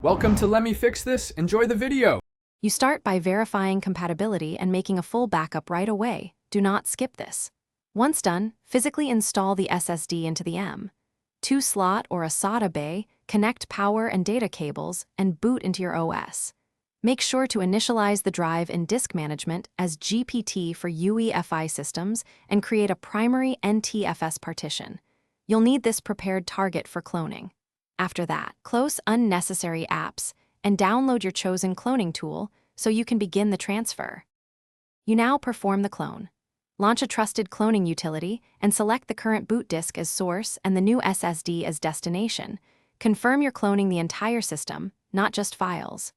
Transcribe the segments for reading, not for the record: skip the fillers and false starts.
Welcome to Let Me Fix This. Enjoy the video. You start by verifying compatibility and making a full backup right away. Do not skip this. Once done, physically install the SSD into the M.2 slot or a SATA bay, connect power and data cables, and boot into your OS. Make sure to initialize the drive in Disk Management as GPT for UEFI systems and create a primary NTFS partition. You'll need this prepared target for cloning. After that, close unnecessary apps and download your chosen cloning tool so you can begin the transfer. You now perform the clone. Launch a trusted cloning utility and select the current boot disk as source and the new SSD as destination. Confirm you're cloning the entire system, not just files.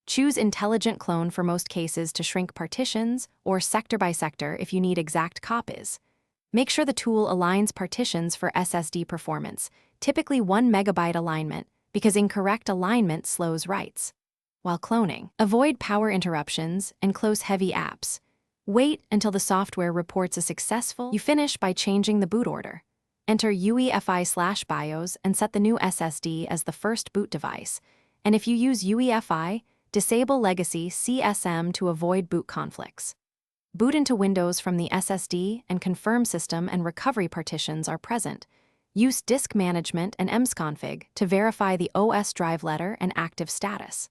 Choose Intelligent Clone for most cases to shrink partitions or sector by sector if you need exact copies. Make sure the tool aligns partitions for SSD performance, typically 1 MB alignment, because incorrect alignment slows writes. While cloning, avoid power interruptions and close heavy apps. Wait until the software reports a successful. You finish by changing the boot order. Enter UEFI/BIOS and set the new SSD as the first boot device. And if you use UEFI, disable legacy CSM to avoid boot conflicts. Boot into Windows from the SSD and confirm system and recovery partitions are present. Use Disk Management and msconfig to verify the OS drive letter and active status.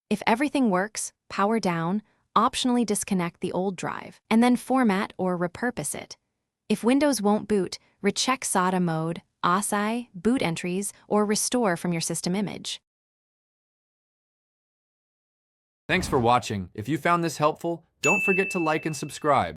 If everything works, power down, optionally disconnect the old drive, and then format or repurpose it. If Windows won't boot, recheck SATA mode, OSI, boot entries, or restore from your system image. Thanks for watching. If you found this helpful, don't forget to like and subscribe.